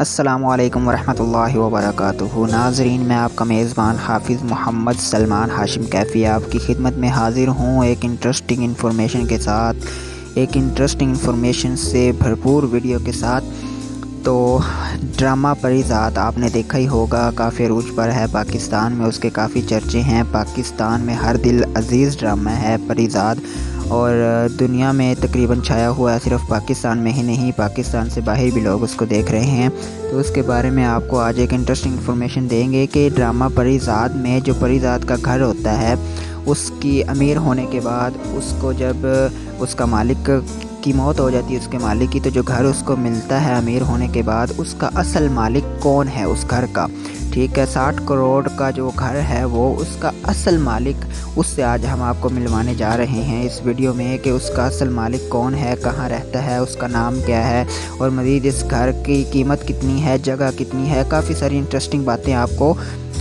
अस्सलामुअलैकुम वरहमतुल्लाहि वबरकातुहू। नाज़रीन, मैं आपका मेज़बान हाफ़िज़ मोहम्मद सलमान हाशिम कैफ़ी आपकी खिदमत में हाज़िर हूँ एक इंटरेस्टिंग इन्फॉर्मेशन के साथ, एक इंटरेस्टिंग इन्फॉर्मेशन से भरपूर वीडियो के साथ। तो ड्रामा परिज़ात आपने देखा ही होगा, काफ़ी अरूज पर है पाकिस्तान में, उसके काफ़ी चर्चे हैं। पाकिस्तान में हर दिल अज़ीज़ ड्रामा है परिज़ात, और दुनिया में तकरीबन छाया हुआ है। सिर्फ पाकिस्तान में ही नहीं, पाकिस्तान से बाहर भी लोग उसको देख रहे हैं। तो उसके बारे में आपको आज एक इंटरेस्टिंग इन्फॉर्मेशन देंगे कि ड्रामा परिज़ात में जो परिज़ात का घर होता है, उसकी अमीर होने के बाद उसको जब उसका मालिक की मौत हो जाती है, उसके मालिक की, तो जो घर उसको मिलता है अमीर होने के बाद, उसका असल मालिक कौन है उस घर का। ठीक है, 60 करोड़ का जो घर है वो उसका असल मालिक, उससे आज हम आपको मिलवाने जा रहे हैं इस वीडियो में कि उसका असल मालिक कौन है, कहाँ रहता है, उसका नाम क्या है, और मज़ीद इस घर की कीमत कितनी है, जगह कितनी है। काफ़ी सारी इंटरेस्टिंग बातें आपको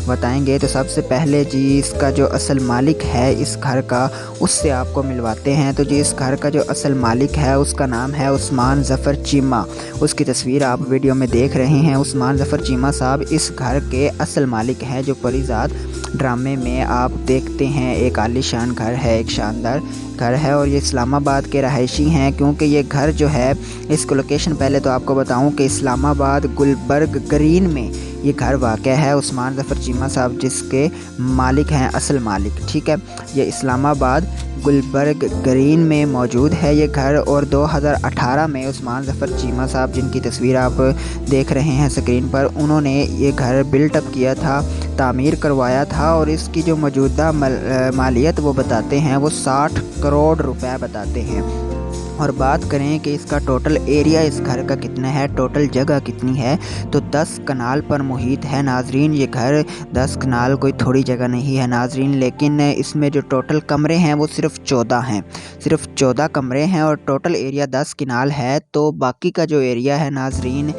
बताएंगे। तो सबसे पहले जी, इसका जो असल मालिक है इस घर का, उससे आपको मिलवाते हैं। तो जी, इस घर का जो असल मालिक है उसका नाम है उस्मान ज़फ़र चीमा। उसकी तस्वीर आप वीडियो में देख रहे हैं। उस्मान ज़फ़र चीमा साहब इस घर के असल मालिक हैं जो परिज़ात ड्रामे में आप देखते हैं। एक आलीशान घर है, एक शानदार घर है, और ये इस्लामाबाद के रहायशी हैं। क्योंकि ये घर जो है, इसको लोकेशन पहले तो आपको बताऊं कि इस्लामाबाद गुलबर्ग ग्रीन में ये घर वाक़या है। उस्मान ज़फ़र चीमा साहब जिसके मालिक हैं, असल मालिक, ठीक है, ये इस्लामाबाद गुलबर्ग ग्रीन में मौजूद है ये घर। और 2018 में उस्मान ज़फ़र चीमा साहब, जिनकी तस्वीर आप देख रहे हैं स्क्रीन पर, उन्होंने ये घर बिल्टअप किया था, तामीर करवाया था, और इसकी जो मौजूदा मालियत वो बताते हैं, वो 60 करोड़ रुपए बताते हैं। और बात करें कि इसका टोटल एरिया इस घर का कितना है, टोटल जगह कितनी है, तो 10 कनाल पर मुहित है नाजरीन ये घर। 10 कनाल कोई थोड़ी जगह नहीं है नाजरीन, लेकिन इसमें जो टोटल कमरे हैं वो सिर्फ 14 हैं, सिर्फ 14 कमरे हैं, और टोटल एरिया 10 कनाल है। तो बाकी का जो एरिया है नाजरीन,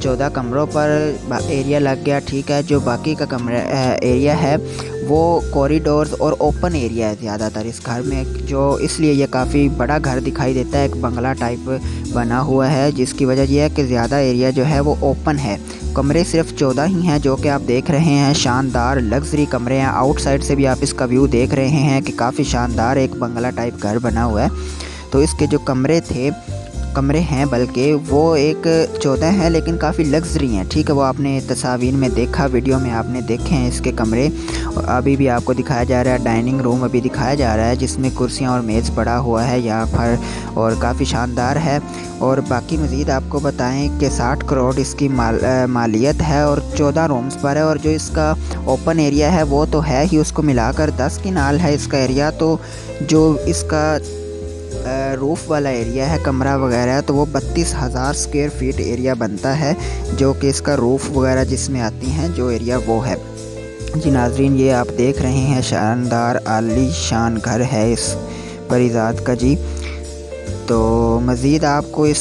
14 कमरों पर एरिया लग गया, ठीक है। जो बाकी का कमरा एरिया है वो कॉरिडोर्स और ओपन एरिया है ज़्यादातर इस घर में, जो इसलिए ये काफ़ी बड़ा घर दिखाई देता है, एक बंगला टाइप बना हुआ है, जिसकी वजह यह है कि ज़्यादा एरिया जो है वो ओपन है। कमरे सिर्फ 14 ही हैं जो कि आप देख रहे हैं। शानदार लग्जरी कमरे हैं, आउटसाइड से भी आप इसका व्यू देख रहे हैं कि काफ़ी शानदार एक बंगला टाइप घर बना हुआ है। तो इसके जो कमरे हैं बल्कि वो एक 14 हैं, लेकिन काफ़ी लग्जरी हैं, ठीक है। वो आपने तस्वीर में देखा, वीडियो में आपने देखे हैं इसके कमरे। और अभी भी आपको दिखाया जा रहा है, डाइनिंग रूम अभी दिखाया जा रहा है, जिसमें कुर्सियां और मेज़ पड़ा हुआ है यहाँ पर, और काफ़ी शानदार है। और बाकी मज़ीद आपको बताएं कि 60 करोड़ इसकी मालियत है, और 14 रूम्स पर है। और जो इसका ओपन एरिया है वो तो है ही, उसको मिलाकर 10 कनाल है इसका एरिया। तो जो इसका रूफ़ वाला एरिया है, कमरा वगैरह, तो वो 32,000 स्क्वायर फीट एरिया बनता है, जो कि इसका रूफ़ वगैरह जिसमें आती हैं जो एरिया वो है। जी नाजरीन, ये आप देख रहे हैं शानदार आलीशान घर है इस परिज़ात का जी। तो मज़ीद आपको इस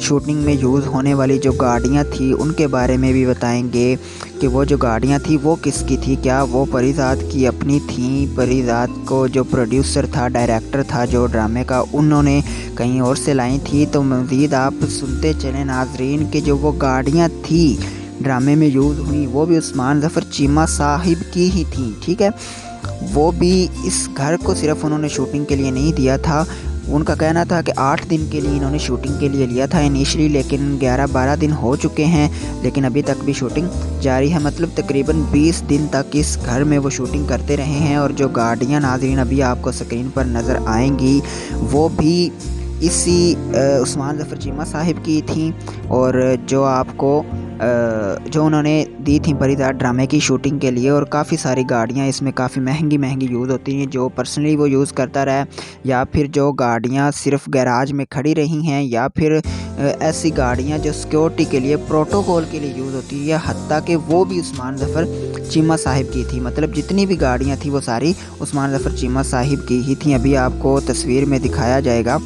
शूटिंग में यूज़ होने वाली जो गाड़ियाँ थी उनके बारे में भी बताएंगे कि वो जो गाड़ियाँ थी वो किसकी थी, क्या वो परिज़ात की अपनी थी। परिज़ात को जो प्रोड्यूसर था, डायरेक्टर था जो ड्रामे का, उन्होंने कहीं और से लाई थी। तो मज़ीद आप सुनते चलें नाजरीन कि जो वो गाड़ियाँ थी ड्रामे में यूज़ हुई, वो भी उस्मान ज़फ़र चीमा साहिब की ही थी, ठीक है। वो भी इस घर को सिर्फ उन्होंने शूटिंग के लिए नहीं दिया था। उनका कहना था कि 8 दिन के लिए इन्होंने शूटिंग के लिए लिया था इनिशियली, लेकिन 11-12 दिन हो चुके हैं, लेकिन अभी तक भी शूटिंग जारी है। मतलब तकरीबन 20 दिन तक इस घर में वो शूटिंग करते रहे हैं। और जो गाड़ियाँ नाज़रीन अभी आपको स्क्रीन पर नज़र आएंगी, वो भी इसी उस्मान ज़फ़र चीमा साहिब की थी, और जो उन्होंने दी थी परिज़ात ड्रामे की शूटिंग के लिए। और काफ़ी सारी गाड़ियाँ इसमें काफ़ी महंगी यूज़ होती हैं, जो पर्सनली वो यूज़ करता रहा, या फिर जो गाड़ियाँ सिर्फ गैराज में खड़ी रही हैं, या फिर ऐसी गाड़ियाँ जो सिक्योरिटी के लिए, प्रोटोकॉल के लिए यूज़ होती है, हत्ता कि वो भी उस्मान ज़फ़र चीमा साहिब की थी। मतलब जितनी भी गाड़ियाँ थी वो सारी उस्मान ज़फ़र चीमा साहिब की ही थी। अभी आपको तस्वीर में दिखाया जाएगा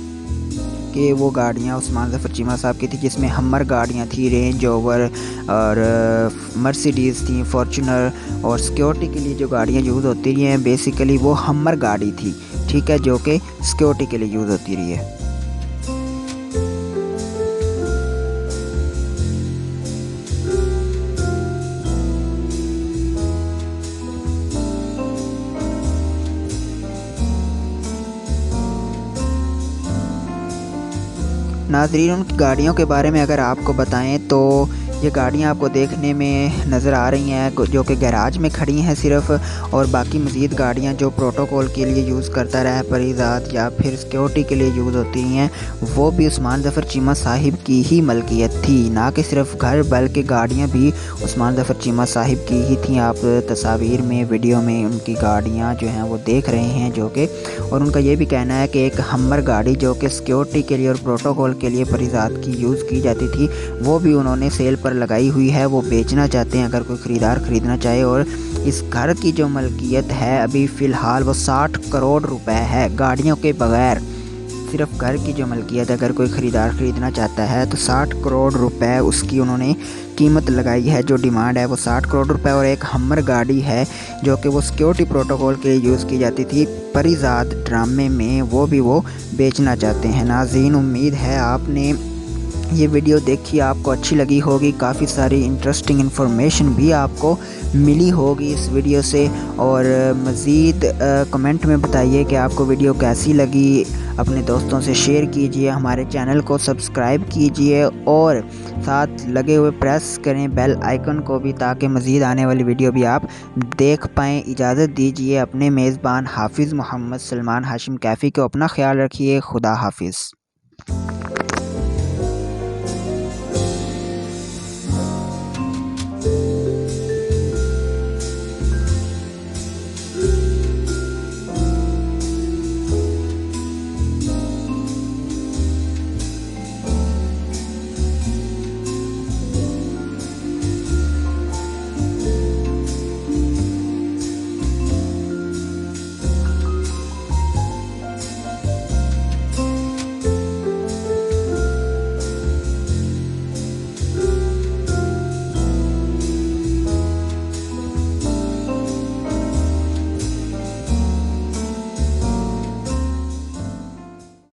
कि वो गाड़ियाँ उस्मान ज़फ़र चीमा साहब की थी, जिसमें हमर गाड़ियाँ थी, रेंज ओवर और मर्सिडीज़ थी, फॉर्च्यूनर। और सिक्योरिटी के लिए जो गाड़ियाँ यूज़ होती रही हैं, बेसिकली वो हमर गाड़ी थी, ठीक है, जो कि सिक्योरिटी के लिए यूज़ होती रही है। नाज़रीन, उन गाड़ियों के बारे में अगर आपको बताएं तो ये गाड़ियाँ आपको देखने में नज़र आ रही हैं जो कि गैराज में खड़ी हैं सिर्फ, और बाकी मज़ीद गाड़ियाँ जो प्रोटोकॉल के लिए यूज़ करता रहा है परिज़ात या फिर सिक्योरिटी के लिए यूज़ होती हैं, वो भी उस्मान ज़फ़र चीमा साहिब की ही मलकियत थी। ना कि सिर्फ घर बल्कि गाड़ियाँ भी उस्मान ज़फ़र चीमा साहिब की ही थी। आप तस्वीर में वीडियो में उनकी गाड़ियाँ जो हैं वो देख रहे हैं जो कि, और उनका ये भी कहना है कि एक हमर गाड़ी जो कि सिक्योरिटी के लिए और प्रोटोकॉल के लिए परिज़ात की यूज़ की जाती थी, वो भी उन्होंने सेल पर लगाई हुई है। वो बेचना चाहते हैं अगर कोई ख़रीदार ख़रीदना चाहे। और इस घर की जो मलकियत है अभी फ़िलहाल वो 60 करोड़ रुपए है, गाड़ियों के बगैर। सिर्फ घर की जो मलकियत अगर कोई ख़रीदार ख़रीदना चाहता है तो 60 करोड़ रुपए उसकी उन्होंने कीमत लगाई है। जो डिमांड है वो 60 करोड़ रुपए, और एक हमर गाड़ी है जो कि वो सिक्योरिटी प्रोटोकॉल के लिए यूज़ की जाती थी परिज़ात ड्रामे में, वो भी वो बेचना चाहते हैं। नाज़रीन, उम्मीद है आपने ये वीडियो देखी, आपको अच्छी लगी होगी। काफ़ी सारी इंटरेस्टिंग इन्फॉर्मेशन भी आपको मिली होगी इस वीडियो से। और मज़ीद कमेंट में बताइए कि आपको वीडियो कैसी लगी। अपने दोस्तों से शेयर कीजिए, हमारे चैनल को सब्सक्राइब कीजिए और साथ लगे हुए प्रेस करें बेल आइकन को भी, ताकि मज़ीद आने वाली वीडियो भी आप देख पाएँ। इजाज़त दीजिए अपने मेज़बान हाफिज़ मोहम्मद सलमान हाशिम कैफ़ी को। अपना ख्याल रखिए। खुदा हाफिज़।